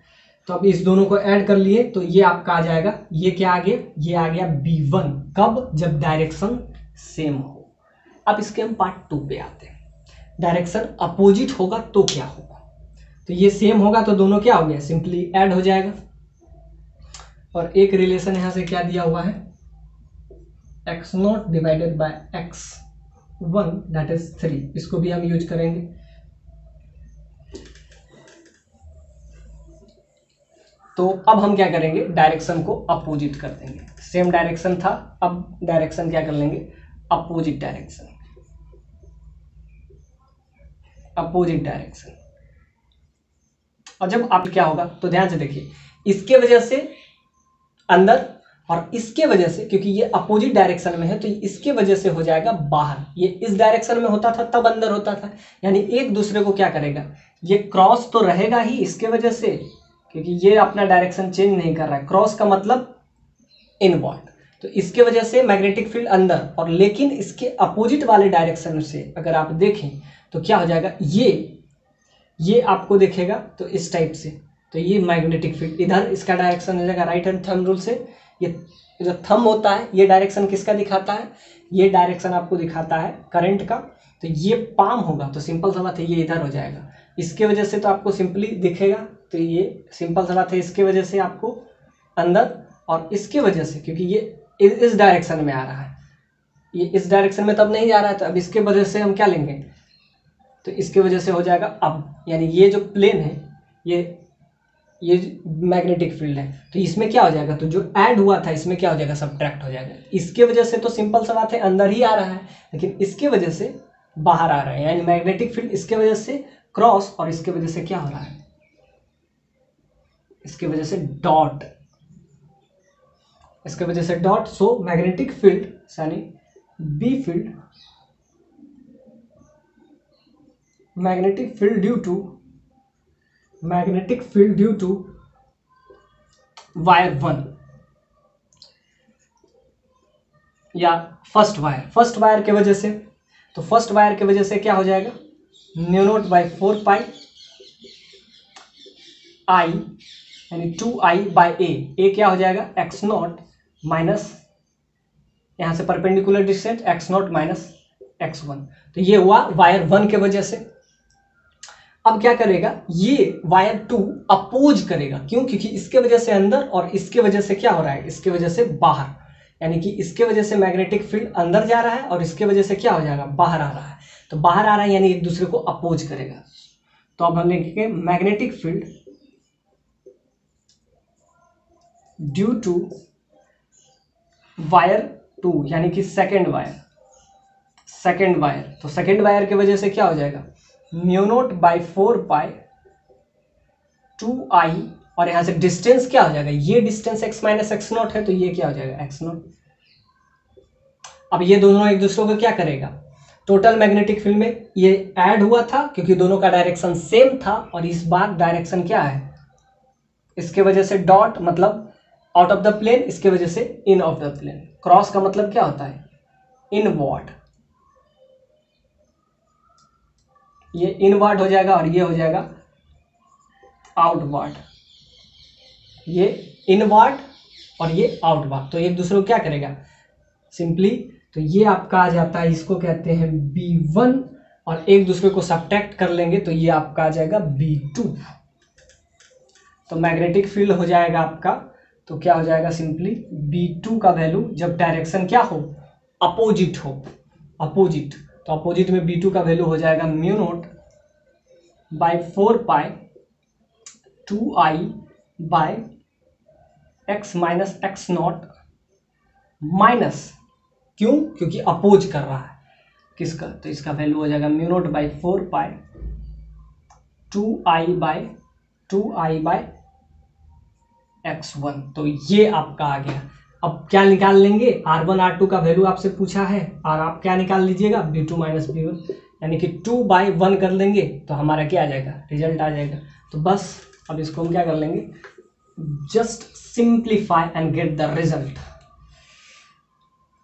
तो अब इस दोनों को ऐड कर लिए, तो ये आपका आ जाएगा, ये क्या आ गया, ये आ गया B1। कब, जब डायरेक्शन सेम हो। अब इसके हम पार्ट 2 पे आते हैं। डायरेक्शन अपोजिट होगा तो क्या होगा, तो ये सेम होगा तो दोनों क्या हो गया, सिंपली ऐड हो जाएगा। और एक रिलेशन यहां से क्या दिया हुआ है, x0 divided by x1 that is 3, इसको भी हम यूज करेंगे। तो अब हम क्या करेंगे, डायरेक्शन को अपोजिट कर देंगे। सेम डायरेक्शन था, अब डायरेक्शन क्या कर लेंगे, अपोजिट डायरेक्शन, अपोजिट डायरेक्शन। और जब आप क्या होगा, तो ध्यान से देखिए, इसके वजह से अंदर और इसके वजह से, क्योंकि ये अपोजिट डायरेक्शन में है, तो इसके वजह से हो जाएगा बाहर। ये इस डायरेक्शन में होता था तब अंदर होता था, यानी एक दूसरे को क्या करेगा, ये क्रॉस तो रहेगा ही इसके वजह से, क्योंकि ये अपना डायरेक्शन चेंज नहीं कर रहा है। क्रॉस का मतलब इनवर्ड, तो इसके वजह से मैग्नेटिक फील्ड अंदर, और लेकिन इसके अपोजिट वाले डायरेक्शन से अगर आप देखें तो क्या हो जाएगा, ये आपको देखेगा तो इस टाइप से, तो ये मैग्नेटिक फील्ड इधर, इसका डायरेक्शन हो जाएगा राइट हैंड थंब रूल से। ये जो थंब होता है, ये डायरेक्शन किसका दिखाता है, ये डायरेक्शन आपको दिखाता है करंट का। तो ये पाम होगा, तो सिंपल सा बात है, ये इधर हो जाएगा, इसके वजह से तो आपको सिंपली दिखेगा, तो ये सिंपल सा बात है, इसके वजह से आपको अंदर, और इसके वजह से क्योंकि ये इस डायरेक्शन में आ रहा है, ये इस डायरेक्शन में तब नहीं जा रहा है, तो अब इसके वजह से हम क्या लेंगे, तो इसके वजह से हो जाएगा अब, यानी ये जो प्लेन है, ये मैग्नेटिक फील्ड है, तो इसमें क्या हो जाएगा, तो जो ऐड हुआ था इसमें क्या हो जाएगा, सब्ट्रैक्ट हो जाएगा। इसके वजह से तो सिंपल सा बात है, अंदर ही आ रहा है, लेकिन इसके वजह से बाहर आ रहा है, यानी मैग्नेटिक फील्ड इसके वजह से क्रॉस, और इसके वजह से क्या हो रहा है, इसके वजह से डॉट, इसके वजह से डॉट। सो मैग्नेटिक फील्ड यानी B field, magnetic field due to wire 1 या फर्स्ट वायर के वजह से, तो फर्स्ट वायर के वजह से क्या हो जाएगा, म्यू नोट बाई 4 पाई आई, यानी 2I बाई ए क्या हो जाएगा, x0 माइनस, यहां से perpendicular distance x0 minus x1। तो ये हुआ वायर 1 के वजह से। अब क्या करेगा, ये वायर 2 अपोज करेगा, क्यों, क्योंकि इसके वजह से अंदर, और इसके वजह से क्या हो रहा है, इसके वजह से बाहर, यानी कि इसके वजह से मैग्नेटिक फील्ड अंदर जा रहा है, और इसके वजह से क्या हो जाएगा, बाहर आ रहा है। तो बाहर आ रहा है यानी एक दूसरे को अपोज करेगा। तो अब हम लिखेंगे magnetic field due to wire 2, यानी कि सेकेंड वायर, तो सेकेंड वायर की वजह से क्या हो जाएगा, mu note by 4 pi 2I, और यहां से डिस्टेंस क्या हो जाएगा, ये डिस्टेंस x माइनस x0 है, तो ये क्या हो जाएगा x0। अब ये दोनों एक दूसरे को क्या करेगा, टोटल मैग्नेटिक फील्ड में ये ऐड हुआ था, क्योंकि दोनों का डायरेक्शन सेम था, और इस बार डायरेक्शन क्या है, इसके वजह से डॉट मतलब आउट ऑफ द प्लेन, इसके वजह से इन ऑफ द प्लेन। क्रॉस का मतलब क्या होता है, इनवर्ड, ये इनवर्ड हो जाएगा, और ये हो जाएगा आउटवर्ड, ये इनवर्ड और ये आउटवर्ड। तो एक दूसरे को क्या करेगा, सिंपली। तो ये आपका आ जाता है, इसको कहते हैं B1 और एक दूसरे को सब्ट्रैक्ट कर लेंगे तो ये आपका आ जाएगा B2। तो मैग्नेटिक फील्ड हो जाएगा आपका, तो क्या हो जाएगा सिंपली B2 का वैल्यू जब डायरेक्शन क्या हो, अपोजिट हो, अपोजिट, तो अपोजिट में B2 का वैल्यू हो जाएगा mu note by 4 pi 2I by x minus x naught minus, क्यों, क्योंकि अपोज कर रहा है किसका, तो इसका वैल्यू हो जाएगा mu note by 4 pi 2I by x1। तो ये आपका आ गया। अब क्या निकाल लेंगे, R1 R2 का वैल्यू आपसे पूछा है और आप क्या निकाल लीजिएगा B2 माइनस B1, यानी कि 2/1 कर लेंगे तो हमारा क्या आ जाएगा, रिजल्ट आ जाएगा। तो बस अब इसको हम क्या कर लेंगे, just simplify and get the result.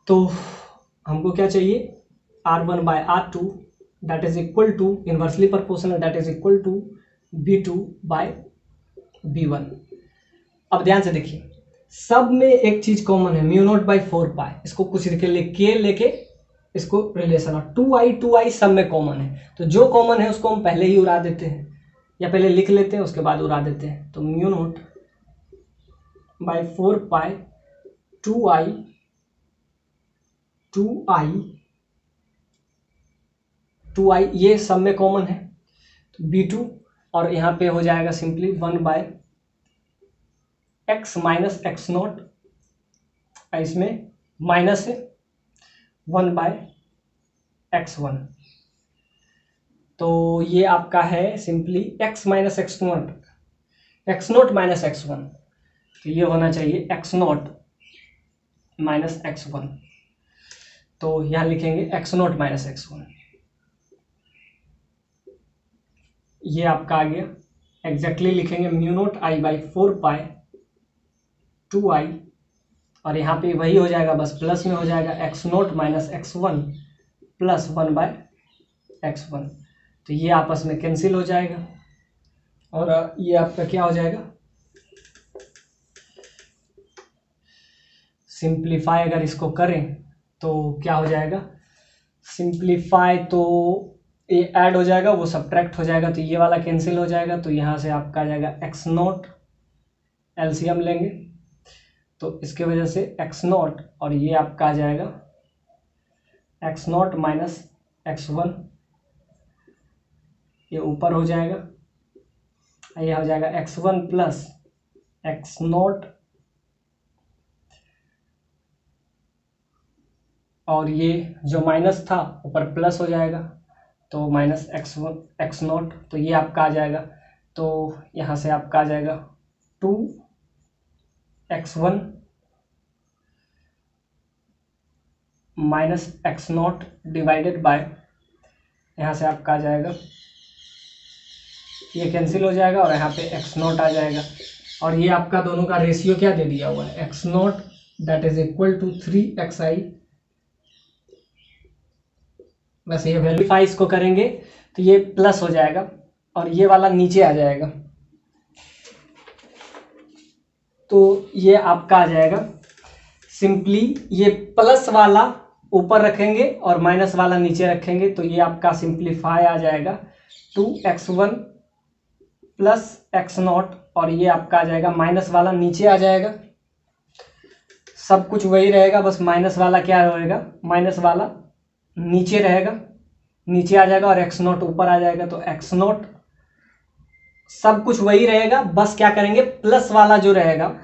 तो हमको क्या चाहिए, R1 bye R2 that is equal to inversely proportional that is equal to B2 by B1। अब ध्यान से देखिए, सब में एक चीज कॉमन है, म्यू नोट बाई 4 पाई, इसको कुछ लेके इसको रिलेशन, और 2I सब में कॉमन है, तो जो कॉमन है उसको हम पहले ही उड़ा देते हैं या पहले लिख लेते हैं उसके बाद उड़ा देते हैं। तो mu naught by 4 pi 2I ये सब में कॉमन है, तो B2 और यहाँ पे हो जाएगा simply 1 by x minus x naught, इसमें माइनस है 1 बाय x1। तो ये आपका है simply x minus x naught minus x1, तो ये होना चाहिए x नॉट माइनस x1। तो यहाँ लिखेंगे x नॉट माइनस x1, ये आपका आ गया। एग्जैक्टली लिखेंगे mu naught I by 4 pi 2I, और यहाँ पे वही हो जाएगा, बस प्लस में हो जाएगा x naught minus x1 plus 1 by x1। तो ये आपस में कैंसिल हो जाएगा और ये आपका क्या हो जाएगा, सिंप्लीफाई अगर इसको करें तो क्या हो जाएगा, सिंप्लीफाई तो ये ऐड हो जाएगा, वो सब्ट्रैक्ट हो जाएगा, तो ये वाला कैंसिल हो जाएगा, तो यहाँ से आपका आ जाएगा x नॉट, एलसीएम लेंगे तो इसके वजह से x नॉट, और ये आपका आ जाएगा x नॉट माइनस x1, ये ऊपर हो जाएगा, ये हो जाएगा x1 प्लस x नॉट, और ये जो माइनस था ऊपर प्लस हो जाएगा, तो माइनस x नॉट, तो ये आपका आ जाएगा। तो यहाँ से आपका आ जाएगा 2x1 minus x not divided by, यहाँ से आपका आ जाएगा, ये कैंसिल हो जाएगा और यहाँ पे एक्स नॉट आ जाएगा, और ये आपका दोनों का रेशियो क्या दे दिया हुआ है, x naught that is equal to 3xi। वैसे ये वेरीफाई इसको करेंगे तो ये प्लस हो जाएगा और ये वाला नीचे आ जाएगा, तो ये आपका आ जाएगा सिंपली, ये प्लस वाला ऊपर रखेंगे और माइनस वाला नीचे रखेंगे, तो ये आपका सिंप्लीफाई आ जाएगा 2x1 प्लस एक्स नॉट, और ये आपका आ जाएगा माइनस वाला नीचे आ जाएगा, सब कुछ वही रहेगा, बस माइनस वाला क्या रहेगा, माइनस वाला नीचे रहेगा, नीचे आ जाएगा, और एक्स नॉट ऊपर आ जाएगा, तो एक्स नॉट सब कुछ वही रहेगा, बस क्या करेंगे प्लस वाला जो रहेगा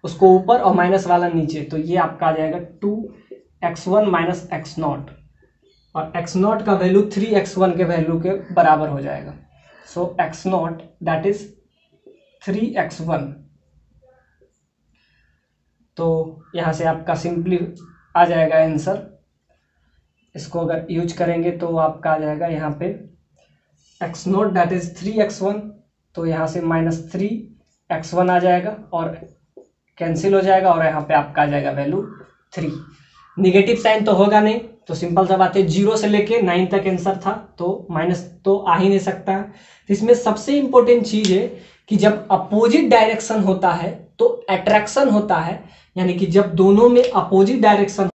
उसको ऊपर और माइनस वाला नीचे, तो ये आपका आ जाएगा 2x1 माइनस एक्स नॉट, और एक्स नॉट का वैल्यू 3x1 के वैल्यू के बराबर हो जाएगा, so X naught that is 3x1। तो यहाँ से आपका सिंपली आ जाएगा आंसर, इसको अगर यूज करेंगे तो आपका आ जाएगा यहाँ पे x naught that is 3x1, तो यहाँ से माइनस 3x1 आ जाएगा और कैंसिल हो जाएगा, और यहाँ पे आपका आ जाएगा वैल्यू 3। निगेटिव साइन तो होगा नहीं, तो सिंपल सा बात है, 0 से लेके 9 तक आंसर था, तो माइनस तो आ ही नहीं सकता है। तो इसमें सबसे इंपॉर्टेंट चीज है कि जब अपोजिट डायरेक्शन होता है तो अट्रैक्शन होता है, यानी कि जब दोनों में अपोजिट डायरेक्शन